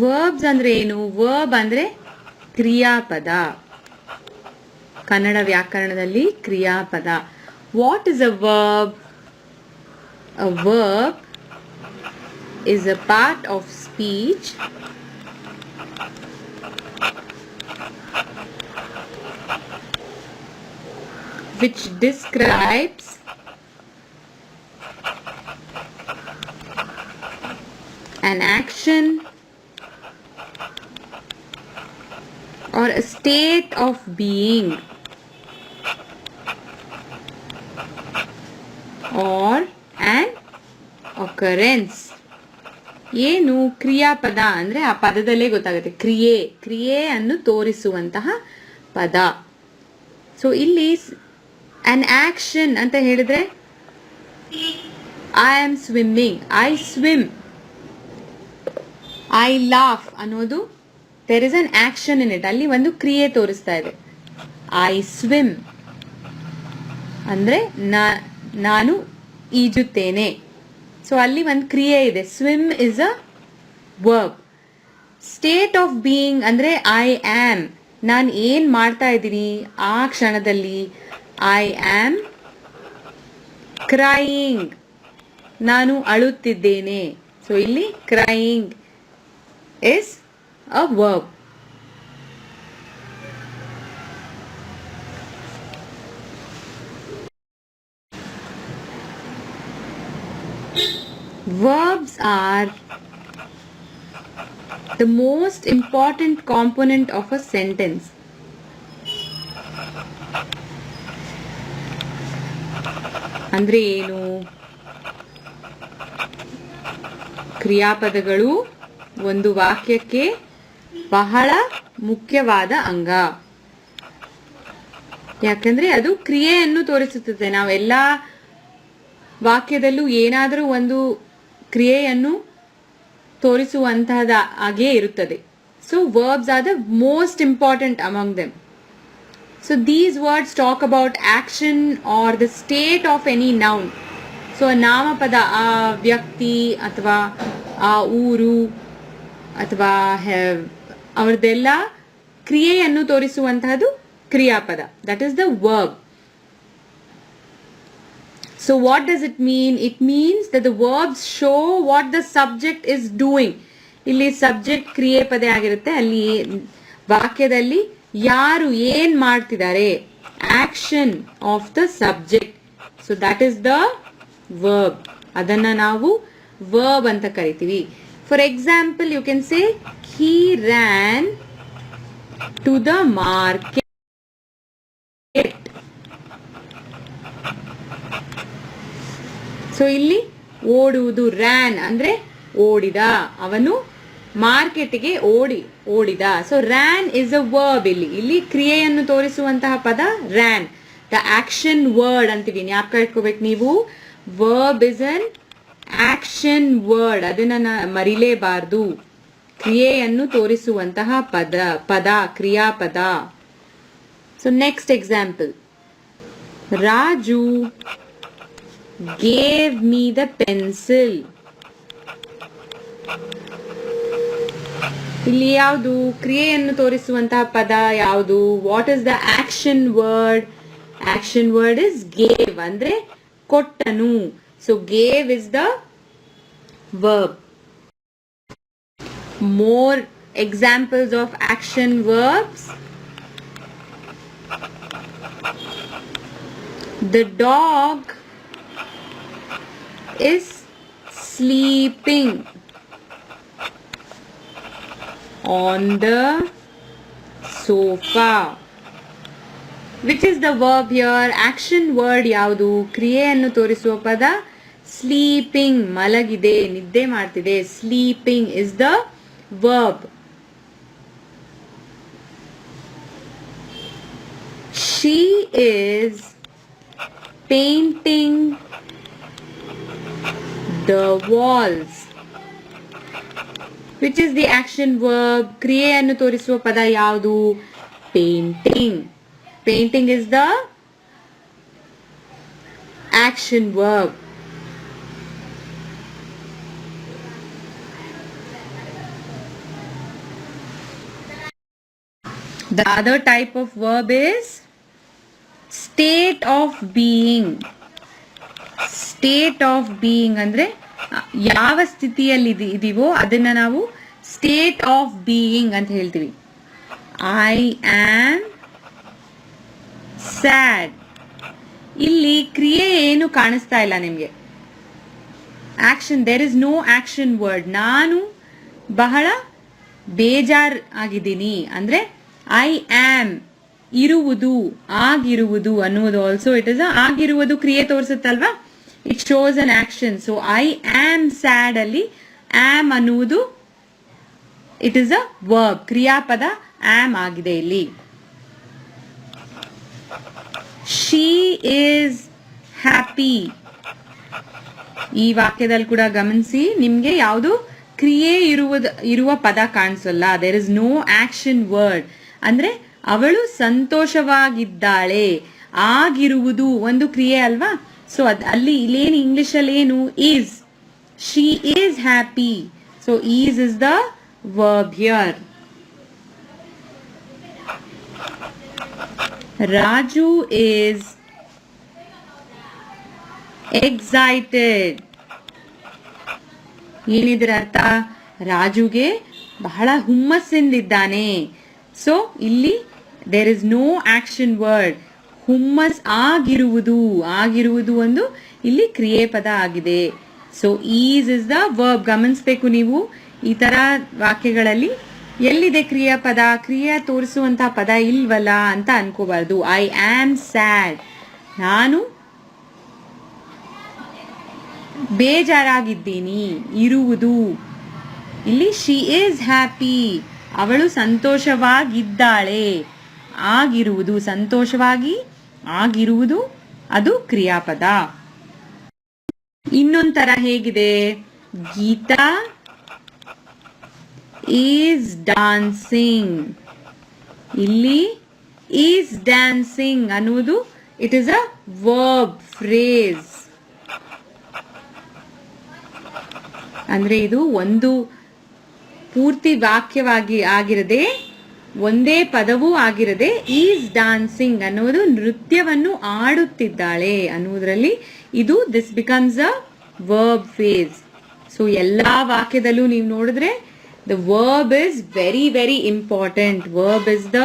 Verbs ಅಂದ್ರೆ ಏನು? Verb ಅಂದ್ರೆ ಕ್ರಿಯಾಪದ. ಕನ್ನಡ ವ್ಯಾಕರಣದಲ್ಲಿ ಕ್ರಿಯಾಪದ. What is a verb? A verb is a part of speech which describes an action or a state of being or an occurrence. ಏನು ಕ್ರಿಯಾಪದ ಅಂದ್ರೆ ಆ ಪದದಲ್ಲೇ ಗೊತ್ತಾಗುತ್ತೆ. ಕ್ರಿಯೆಯನ್ನು ತೋರಿಸುವಂತಹ ಪದ. ಸೊ ಇಲ್ಲಿ an action ಅಂತ ಹೇಳಿದ್ರೆ I am swimming, I swim. I laugh ಅನ್ನೋದು there is an action in it. ಅಲ್ಲಿ ಒಂದು ಕ್ರಿಯೆ ತೋರಿಸ್ತಾ ಇದೆ. I swim ಅಂದ್ರೆ ನಾನು ಈಜುತ್ತೇನೆ. ಸೊ ಅಲ್ಲಿ ಒಂದು ಕ್ರಿಯೆ ಇದೆ. Swim is a verb. State of being ಅಂದ್ರೆ ಐ ಆಮ್, ನಾನು ಏನ್ ಮಾಡ್ತಾ ಇದ್ದೀನಿ ಆ ಕ್ಷಣದಲ್ಲಿ. ಐ ಆಮ್ ಕ್ರೈಯಿಂಗ್, ನಾನು ಅಳುತ್ತಿದ್ದೇನೆ. ಸೊ ಇಲ್ಲಿ crying is a verb. Verbs are the most important component of a sentence. ಅಂದ್ರೆ ಏನು? ಕ್ರಿಯಾಪದಗಳು ಒಂದು ವಾಕ್ಯಕ್ಕೆ ಬಹಳ ಮುಖ್ಯವಾದ ಅಂಗ. ಯಾಕಂದ್ರೆ ಅದು ಕ್ರಿಯೆಯನ್ನು ತೋರಿಸುತ್ತದೆ. ನಾವೆಲ್ಲ ವಾಕ್ಯದಲ್ಲೂ ಏನಾದರೂ ಒಂದು ಕ್ರಿಯೆಯನ್ನು ತೋರಿಸುವಂತಹದ ಹಾಗೆ ಇರುತ್ತದೆ. So verbs are the most important among them. So these words talk about action are the state of any noun. So ನಾಮಪದ ಆ ವ್ಯಕ್ತಿ ಅಥವಾ ಆ ಊರು ಅಥವಾ ಅವರದೆಲ್ಲ ಕ್ರಿಯೆಯನ್ನು ತೋರಿಸುವಂತಹದ್ದು ಕ್ರಿಯಾಪದ. That is the verb. So what does it mean? It means that the verbs show what the subject is doing. ಇಲ್ಲಿ ಸಬ್ಜೆಕ್ಟ್ ಕ್ರಿಯೆ ಪದ ಆಗಿರುತ್ತೆ. ಅಲ್ಲಿ ವಾಕ್ಯದಲ್ಲಿ ಯಾರು ಏನ್ ಮಾಡ್ತಿದ್ದಾರೆ, action of the subject. So that is the verb. ಅದನ್ನ ನಾವು ವರ್ಬ್ ಅಂತ ಕರಿತೀವಿ. For example you can say he ran to the market. So ಇಲ್ಲಿ ಓಡುವುದು, ರ್ಯಾನ್ ಅಂದ್ರೆ ಓಡಿದ, ಅವನು ಮಾರ್ಕೆಟ್ಗೆ ಓಡಿದ. So ran is a verb. ಇಲ್ಲಿ ಕ್ರಿಯೆಯನ್ನು ತೋರಿಸುವಂತಹ ಪದ ರ್ಯಾನ್. ದ ಆಕ್ಷನ್ ವರ್ಡ್ ಅಂತೀವಿ, ಜ್ಞಾಪಕ ಇಟ್ಕೋಬೇಕು ನೀವು. Verb is an action word, ಅದನ್ನ ಮರಿಲೇಬಾರ್ದು. ಕ್ರಿಯೆಯನ್ನು ತೋರಿಸುವಂತಹ ಪದ ಕ್ರಿಯಾಪದ. So next example, Raju gave me the pencil. ಇಲ್ಲಿ ಯಾವುದು ಕ್ರಿಯೆಯನ್ನು ತೋರಿಸುವಂತಹ ಪದ ಯಾವುದು? What is the action word? Action word is gave, ಅಂದ್ರೆ ಕೊಟ್ಟನು. So gave is the verb. More examples of action verbs. The dog is sleeping on the sofa. Which is the verb here? Action word ಯಾವುದು? ಕ್ರಿಯೆಯನ್ನು ತೋರಿಸುವ ಪದ sleeping, ಮಲಗಿದೆ, ನಿದ್ದೆ ಮಾಡ್ತಿದೆ. Sleeping is the verb. She is painting the walls. Which is the action verb? ಕ್ರಿಯೆಯನ್ನು ತೋರಿಸುವ ಪದ ಯಾವುದು? Painting. Painting is the action verb. The other type of verb is state of being. State of being ಅಂದ್ರೆ ಯಾವ ಸ್ಥಿತಿಯಲ್ಲಿ ಇದೀವೋ ಅದನ್ನ ನಾವು state of being ಅಂತ ಹೇಳ್ತೀವಿ. I am sad. ಇಲ್ಲಿ ಕ್ರಿಯೆ ಏನು ಕಾಣಿಸ್ತಾ ಇಲ್ಲ ನಿಮಗೆ. Action, there is no action word. ನಾನು ಬಹಳ ಬೇಜಾರ್ ಆಗಿದ್ದೀನಿ ಅಂದ್ರೆ ಐ ಆಮ್ ಇರುವುದು, ಆಗಿರುವುದು ಅನ್ನುವುದು ಆಲ್ಸೋ ಇಟ್ ಇಸ್ ಆಗಿರುವುದು ಕ್ರಿಯೆ ತೋರಿಸುತ್ತಲ್ವಾ, it shows an action. So I am sad ಅಲ್ಲಿ ಆಮ್ ಅನ್ನುವುದು ಇಟ್ ಇಸ್ ಅ ವರ್ಬ್, ಕ್ರಿಯಾಪದ ಆಮ್ ಆಗಿದೆ ಇಲ್ಲಿ. She is happy. ಈ ವಾಕ್ಯದಲ್ಲಿ ಕೂಡ ಗಮನಿಸಿ, ನಿಮ್ಗೆ ಯಾವುದು ಕ್ರಿಯೆ ಇರುವ ಪದ ಕಾಣಿಸಲ್ಲ. There is no action word. ಅಂದ್ರೆ ಅವಳು ಸಂತೋಷವಾಗಿದ್ದಾಳೆ. ಆಗಿರುವುದು ಒಂದು ಕ್ರಿಯೆ ಅಲ್ವಾ. ಸೊ ಅಲ್ಲಿ ಇಲ್ಲೇನು ಇಂಗ್ಲಿಷ್ ಅಲ್ಲಿ ಏನು is. She is happy. So is is the verb here. Raju is excited. ಏನಿದ್ರ ಅರ್ಥ? ರಾಜುಗೆ ಬಹಳ ಹುಮ್ಮಸ್ಸಿಂದಿದ್ದಾನೆ. ಸೊ ಇಲ್ಲಿ there is no action word. ಹುಮ್ಮಸ್ ಆಗಿರುವುದು, ಆಗಿರುವುದು ಒಂದು ಇಲ್ಲಿ ಕ್ರಿಯೆ ಪದ ಆಗಿದೆ. So is is the verb. ಗಮನಿಸಬೇಕು ನೀವು ಈ ತರ ವಾಕ್ಯಗಳಲ್ಲಿ ಎಲ್ಲಿದೆ ಕ್ರಿಯಾಪದ, ಕ್ರಿಯೆ ತೋರಿಸುವಂತಹ ಪದ ಇಲ್ವಲ್ಲ ಅಂತ ಅನ್ಕೋಬಾರ್ದು. ಐ ಆಮ್ ಸ್ಯಾಡ್, ನಾನು ಬೇಜಾರಾಗಿದ್ದೀನಿ, ಇರುವುದು. ಇಲ್ಲಿ ಶಿ ಈಸ್ ಹ್ಯಾಪಿ, ಅವಳು ಸಂತೋಷವಾಗಿದ್ದಾಳೆ. ಆಗಿರುವುದು, ಸಂತೋಷವಾಗಿ ಆಗಿರುವುದು ಅದು ಕ್ರಿಯಾಪದ. ಇನ್ನೊಂಥರ ಹೇಗಿದೆ? Geeta is dancing. ಇಲ್ಲಿ ಈಸ್ ಡ್ಯಾನ್ಸಿಂಗ್ ಅನ್ನುವುದು it is a verb phrase. ಅಂದ್ರೆ ಇದು ಒಂದು ಪೂರ್ತಿ ವಾಕ್ಯವಾಗಿ ಆಗಿರದೆ, ಒಂದೇ ಪದವೂ ಆಗಿರದೆ, ಈಸ್ ಡಾನ್ಸಿಂಗ್ ಅನ್ನುವುದು ನೃತ್ಯವನ್ನು ಆಡುತ್ತಿದ್ದಾಳೆ ಅನ್ನುವುದರಲ್ಲಿ ಇದು this becomes a verb phrase. So ಎಲ್ಲಾ ವಾಕ್ಯದಲ್ಲೂ ನೀವು ನೋಡಿದ್ರೆ the verb is very very important. Verb is the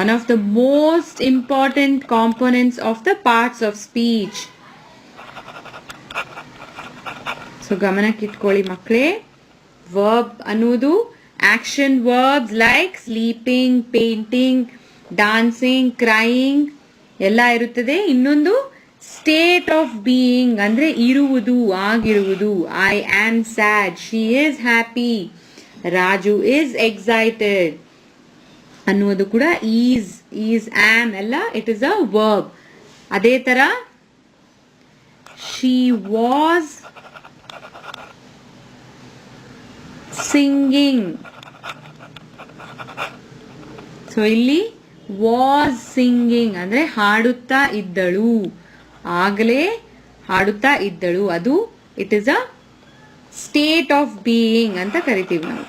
one of the most important components of the parts of speech. So ಗಮನಕ್ಕಿಟ್ಕೊಳ್ಳಿ ಮಕ್ಕಳೇ, ವರ್ಬ್ ಅನ್ನುವುದು action verbs like sleeping, painting, dancing, crying ಎಲ್ಲ ಇರುತ್ತದೆ. ಇನ್ನೊಂದು ಸ್ಟೇಟ್ ಆಫ್ ಬೀಯಿಂಗ್ ಅಂದ್ರೆ ಇರುವುದು, ಆಗಿರುವುದು. I am sad, she is happy, Raju is excited ಅನ್ನುವುದು ಕೂಡ ಈಸ್ ಆಮ್ ಎಲ್ಲ ಇಟ್ ಇಸ್ ಅ ವರ್ಬ್. ಅದೇ ತರ ಶಿ ವಾಸ್ ಸಿಂಗಿಂಗ್. ಸೊ ಇಲ್ಲಿ ವಾಸ್ ಸಿಂಗಿಂಗ್ ಅಂದ್ರೆ ಹಾಡುತ್ತಾ ಇದ್ದಳು, ಆಗಲೇ ಹಾಡುತ್ತಾ ಇದ್ದಳು. ಅದು it is a state of being ಅಂತ ಕರಿತೀವಿ ನಾವು.